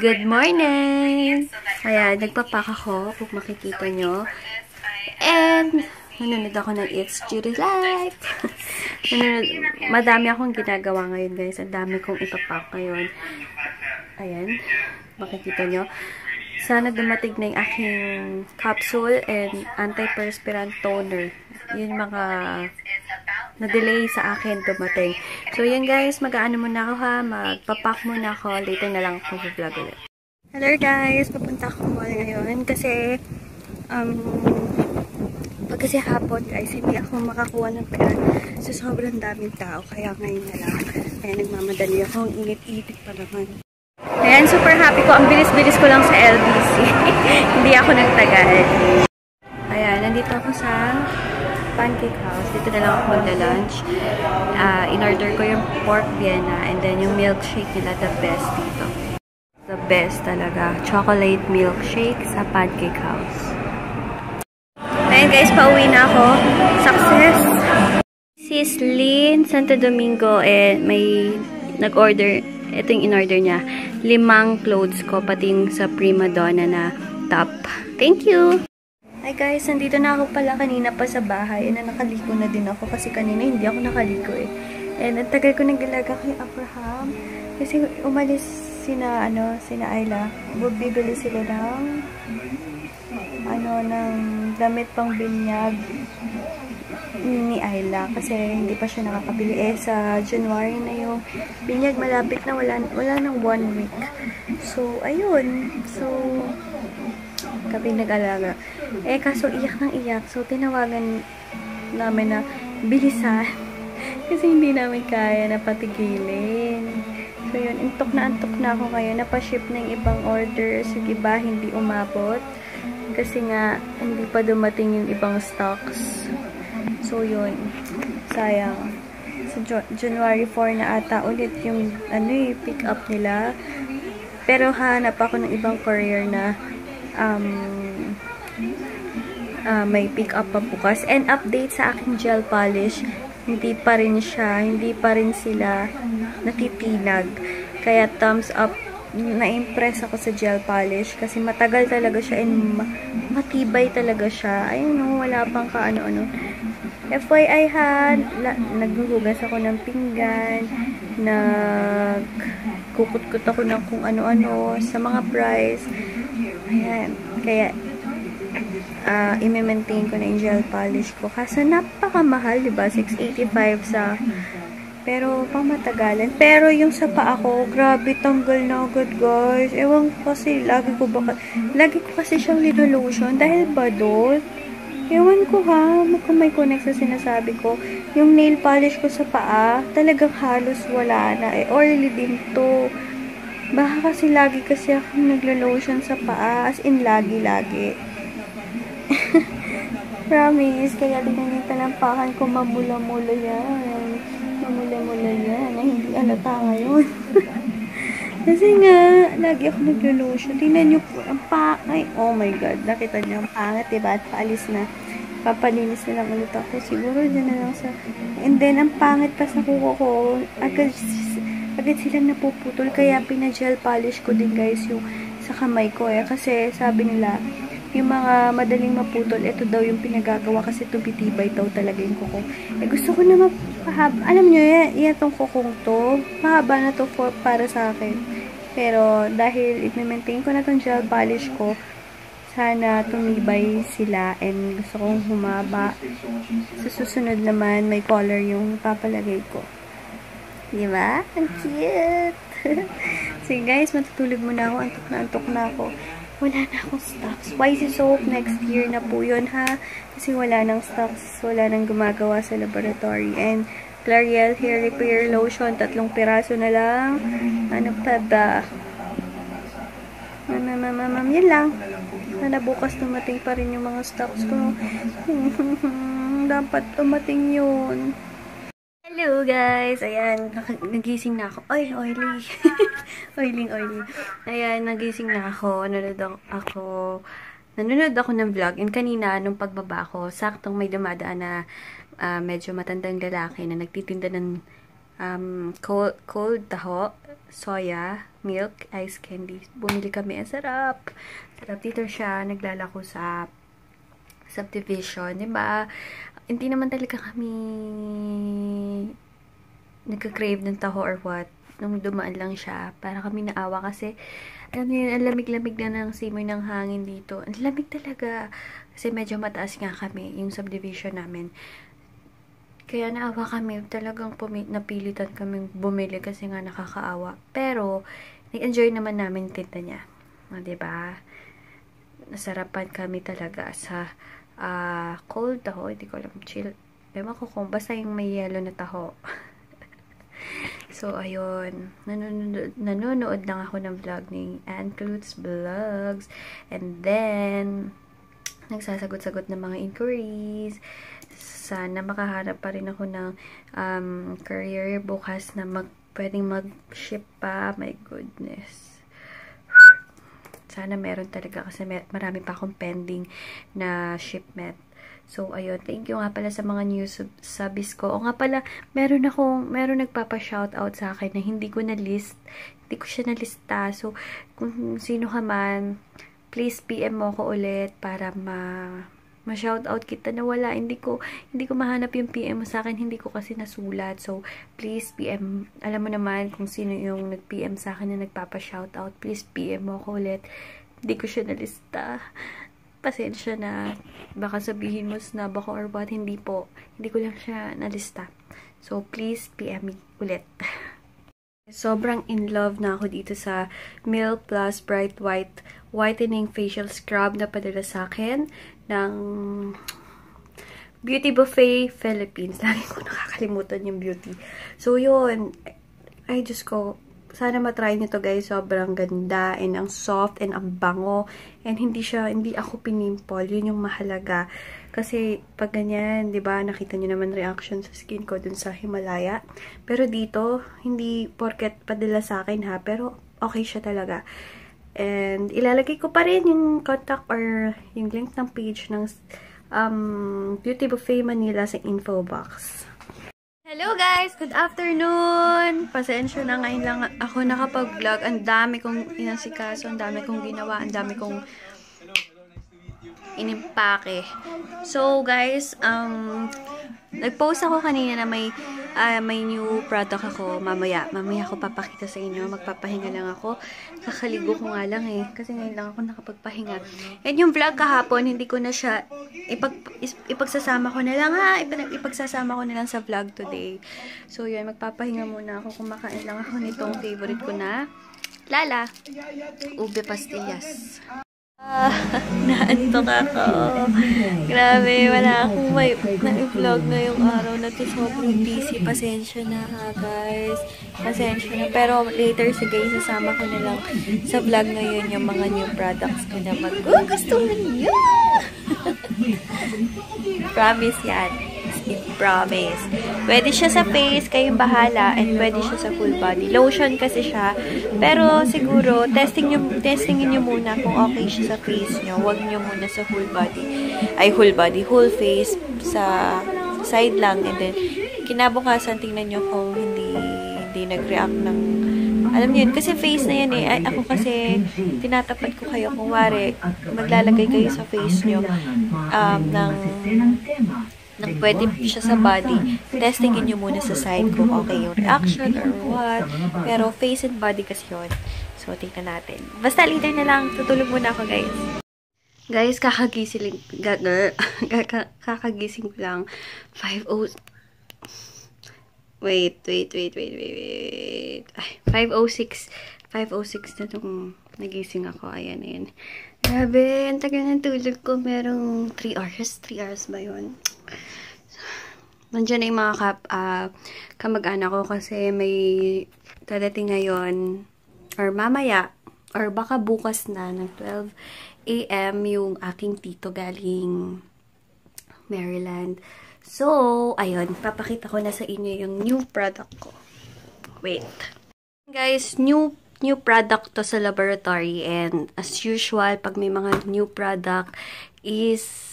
Good morning! Ayan, nagpapak ako, kung makikita nyo. And, nanonood ako ng It's Judy Life. Madami akong ginagawa ngayon, guys. Ang dami kong ipapak ngayon. Ayan, makikita nyo. Sana dumating na yung aking capsule and antiperspirant toner. Yun mga na-delay sa akin dumating. So, yan guys, mag-aano muna ako ha. Magpapak muna ako. Later na lang ako vlog ulit. Hello guys, papunta ako mall ngayon kasi pag kasi hapon guys, hindi ako makakuha ng pera. So, sobrang daming tao. Kaya ngayon na lang. Kaya nagmamadali ako. Ang init-init pa naman. Ayan, super happy ko. Ang bilis-bilis ko lang sa LBC. Hindi ako nagtagal. Ayan, nandito ako sa Pancake House. Dito na lang ako magla-lunch. In-order ko yung pork Vienna and then yung milkshake nila, the best dito. The best talaga. Chocolate milkshake sa Pancake House. Ayan guys, pauwi na ako. Success! Sis Lynn Santo Domingo, may nag-order. Ito yung in-order niya. 5 clothes ko, pati yung sa Prima Donna na top. Thank you! Hi guys, nandito na ako pala kanina pa sa bahay. And nakaligo na din ako kasi kanina hindi ako nakaligo eh. And ang tagal ko nagalaga kay Abraham. Kasi umalis sina Ayla. Bibili sila ng ng damit pang binyag ni Ayla. Kasi hindi pa siya nakakabili. Sa January na yung binyag, malapit na, wala nang 1 week. So, ayun. So, kami nag-alaga. Kaso iyak ng iyak. So, tinawagan namin na bilisan. Kasi hindi namin kaya na patigilin. So, yun. Antok na ako ngayon. Napaship na yung ibang orders. Yung iba, hindi umabot. Kasi nga, hindi pa dumating yung ibang stocks. So, yun. Sayang. So, January 4 na ata ulit yung pick up nila. Pero hanap ako ng ibang courier na may pick up pa bukas. And update sa aking gel polish, hindi pa rin sila natitinag. Kaya thumbs up, na-impress ako sa gel polish kasi matagal talaga siya and matibay talaga siya. Ayun wala pang kaano-ano. FYI ha, naghuhugas ako ng pinggan, nagkukut-kut ako ng kung ano-ano sa mga price. Ayan. Kaya, i-maintain ko na yung gel polish ko. Kasi napakamahal, diba? 685 sa... Pero, pang matagalan. Pero, yung sa paa ko, grabe, tanggal na agad, guys. Ewan ko kasi, lagi ko kasi siyang linolotion. Dahil ba doon? Ewan ko ha, kung may connect sa sinasabi ko. Yung nail polish ko sa paa, talagang halos wala na. Oily din to. Baka kasi lagi akong naglo-lotion sa paa. As in, lagi. Promise. Kaya tingnan yung talampakan ko, mamula-mula yan. Mamula-mula yan. Na hindi alata ngayon. Kasi nga, lagi ako naglo-lotion. Tingnan nyo po, ang ay, oh my God. Nakita nyo, ang pangat, diba? At paalis na. Papalinis na lang ulit ako. Siguro dyan na lang sa... And then, ang pangit pa sa kuko ko. Agad silang napuputol. Kaya pina-gel polish ko din guys yung sa kamay ko Kasi sabi nila, yung mga madaling maputol, ito daw yung pinagagawa kasi tumitibay daw talaga yung kuko. Gusto ko na mapahaba. Alam nyo yan tong kukong to. Mahaba na to para sa akin. Pero dahil i-maintain ko na tong gel polish ko, sana tumibay sila and gusto kong humaba. Sa susunod naman, may color yung papalagay ko. Diba? Ang cute! So guys, matutulog muna ako. Antok na ako. Wala na akong stocks. YZ Soap, next year na po yun ha. Kasi wala nang stocks. Wala nang gumagawa sa laboratory. And L'Oreal Hair Repair Lotion, 3 piraso na lang. Ano pa ba? Yan lang. Sana bukas tumating pa rin yung mga stocks ko. Dapat tumating yun. Hello guys! Ayan, nagising na ako. Ay, oily. Oily. Ayan, nagising na ako. Nanonood ako ng vlog. And kanina, nung pagbaba ko, saktong may dumadaan na medyo matandang lalaki na nagtitinda ng cold taho, soya, milk, ice candy. Bumili kami. Ang sarap. Sarap dito siya. Naglalako sa subdivision. Diba? Hindi naman talaga kami nagka-crave ng taho or what. Nung dumaan lang siya. Para kami naawa kasi alam niyo yun, ang lamig-lamig na ng simoy ng hangin dito. Ang lamig talaga. Kasi medyo mataas nga kami, yung subdivision namin. Kaya naawa kami. Talagang napilitan kaming bumili kasi nga nakakaawa. Pero, nag-enjoy naman namin tinta niya. Diba? Nasarapan kami talaga sa cold taho. Hindi ko alam, chill. Ewan ko kung basta yung may yellow na taho. So, ayun. Nanonood lang ako ng vlog ni Ann Klutz Vlogs. And then, nagsasagot-sagot ng mga inquiries. Sana makahanap pa rin ako ng career bukas na pwedeng mag-ship pa. My goodness. Sana meron talaga kasi marami pa akong pending na shipment. So, ayun. Thank you nga pala sa mga new subbies ko. O nga pala, meron nagpapa-shoutout sa akin na hindi ko na-list. Hindi ko siya na-lista. So, kung sino ka man, please PM mo ko ulit para ma-shoutout kita na wala. Hindi ko mahanap yung PM mo sa akin. Hindi ko kasi nasulat. So, please PM. Alam mo naman kung sino yung nag-PM sa akin na nagpapa-shoutout. Please PM mo ko ulit. Hindi ko siya na-lista. Pasensya na. Baka sabihin mo snub ako or what. Hindi po. Hindi ko lang siya nalista. So, please PM me ulit. Sobrang in love na ako dito sa Milk Plus Bright White Whitening Facial Scrub na padala sa akin ng Beauty Buffet Philippines. Lagi ko nakakalimutan yung beauty. So, yun. Ay, Diyos ko. Sana matry nyo to guys. Sobrang ganda. And ang soft and ang bango. And hindi ako pinimple. Yun yung mahalaga. Kasi pag ganyan, di ba nakita nyo naman reaction sa skin ko dun sa Himalaya. Pero dito, hindi porket padala sa akin ha. Pero okay siya talaga. And ilalagay ko pa rin yung contact or yung link ng page ng Beauty Buffet Manila sa info box. Hello guys! Good afternoon! Pasensya na, ngayon lang ako nakapag-vlog. Ang dami kong inasikaso, ang dami kong ginawa, ang dami kong inimpake. So guys, nag-post ako kanina na may new product ako. Mamaya ako papakita sa inyo. Magpapahinga lang ako. Kakaligo ko nga lang eh. Kasi ngayon lang ako nakapagpahinga. And yung vlog kahapon, hindi ko na siya ipagsasama ko na lang ha. Ipagsasama ko na lang sa vlog today. So yun, magpapahinga muna ako. Kumakain lang ako nitong favorite ko na Lala. Ube pastillas. Naantok ako. Grabe, wala akong na-vlog na yung araw na to. Sobrang busy. Pasensya na ha, guys. Pasensya na. Pero later, sige, isasama ko na lang sa vlog ngayon yung mga new products ko na magugustuhan niyo. Promise yan. Promise. Pwede siya sa face, kayong bahala, and pwede siya sa full body. Lotion kasi siya. Pero siguro, testingin nyo muna kung okay siya sa face nyo. Huwag nyo muna sa full body. Ay, whole face. Sa side lang. And then, kinabukasan, tingnan nyo kung hindi nag-react ng alam niyo yun, kasi face na yan eh. Ay, ako kasi, tinatapat ko kayo kung wari, maglalagay kayo sa face nyo ng pwede siya sa body. Testingin nyo muna sa side kung okay yung reaction or what. Pero face and body kasi yun. So, tingnan natin. Basta later na lang. Tutulog muna ako, guys. Guys, kakagising ko lang. 5:06. Wait. Ay, 5:06 na itong nagising ako. Ayan. Grabe, ang tagal ng tulog ko. Merong 3 hours. 3 hours ba yun? Nandiyan na yung mga kamag-anak ko kasi may dadating ngayon or mamaya or baka bukas na ng 12 AM yung aking tito galing Maryland. So, ayun, papakita ko na sa inyo yung new product ko. Wait. Guys, new product to sa laboratory and as usual, pag may mga new product is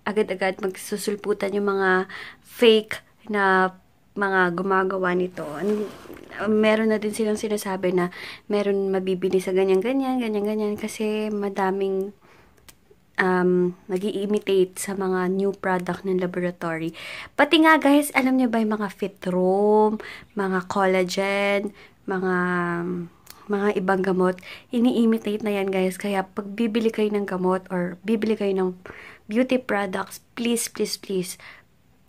agad-agad magsusulputan yung mga fake na mga gumagawa nito, meron na din silang sinasabi na meron mabibili sa ganyan-ganyan, ganyan-ganyan, kasi madaming nag-i-imitate sa mga new product ng laboratory. Pati nga guys, alam niyo ba yung mga fit room, mga collagen, mga ibang gamot, ini-imitate na yan guys. Kaya pag bibili kayo ng gamot or bibili kayo ng beauty products, please, please, please,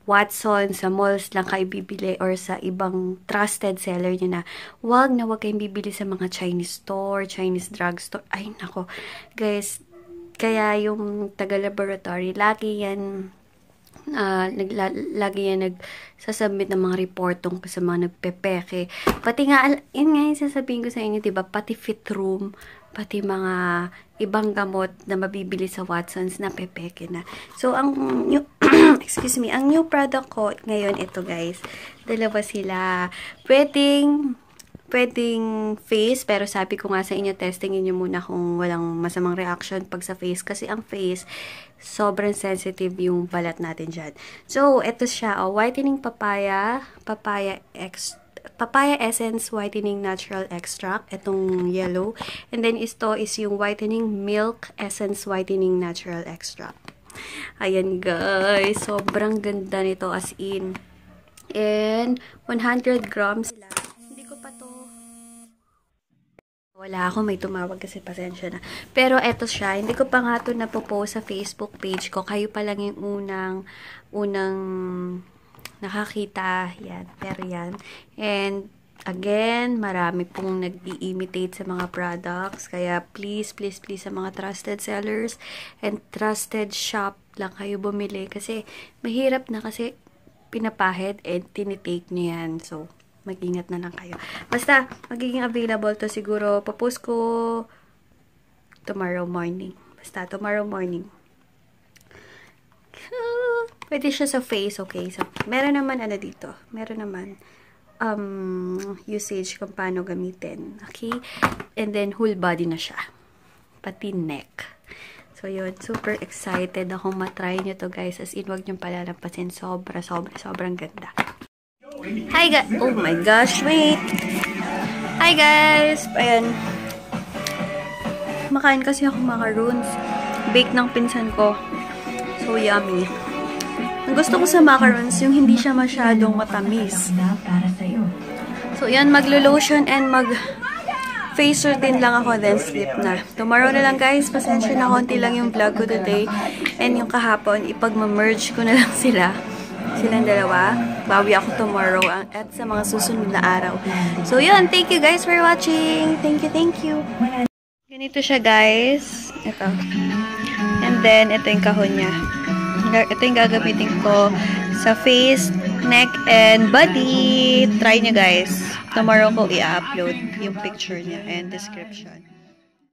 Watson, sa malls lang kayo bibili or sa ibang trusted seller nyo na. Wag kayong bibili sa mga Chinese store, Chinese drugstore. Ay, nako. Guys, kaya yung taga-laboratory, lagi yan nagsasubmit ng mga report tungkol sa mga nagpepeke. Pati nga, yun nga yung sasabihin ko sa inyo, diba? Pati fit room, pati mga ibang gamot na mabibili sa Watsons na pepeke na. So, ang new, excuse me, ang new product ko ngayon, ito guys, dalawa sila. Pwedeng face, pero sabi ko nga sa inyo, testingin nyo muna kung walang masamang reaction pag sa face. Kasi ang face, sobrang sensitive yung balat natin dyan. So, ito siya, whitening papaya essence whitening natural extract, itong yellow. And then, ito is yung whitening milk essence whitening natural extract. Ayan guys, sobrang ganda nito as in. And, 100 grams sila. Wala ako, may tumawag kasi pasensya na. Pero eto siya, hindi ko pa nga ito napopost sa Facebook page ko. Kayo pa lang yung unang nakakita. Yan, pero yan. And again, marami pong nag-i-imitate sa mga products. Kaya please, please, please sa mga trusted sellers and trusted shop lang kayo bumili. Kasi mahirap na kasi pinapahid and tinitake nyo yan. So, mag-ingat na lang kayo. Basta, magiging available to siguro. Papost ko tomorrow morning. Basta, tomorrow morning. Pwede siya sa face, okay? So, meron naman, dito. Meron naman, usage kung paano gamitin. Okay? And then, whole body na siya. Pati neck. So, yun. Super excited akong matry nyo to, guys. As in, wag nyo palalampasin. Sobrang ganda. Hi guys! Oh my gosh, wait! Hi guys! Ayan. Makain kasi ako macaroons. Bake ng pinsan ko. So yummy. Ang gusto ko sa macaroons, yung hindi siya masyadong matamis. So yan, maglo-lotion and mag-face routine lang ako, then sleep na. Tomorrow na lang guys, pasensya na, konti lang yung vlog ko today. And yung kahapon, ipag-merge ko na lang silang dalawa. Bawi ako tomorrow at sa mga susunod na araw. So, yun. Thank you guys for watching. Thank you. Ganito siya, guys. Ito. And then, ito yung kahon niya. Ito yung gagamitin ko sa face, neck, and body. Try nyo, guys. Tomorrow ko i-upload yung picture niya and description.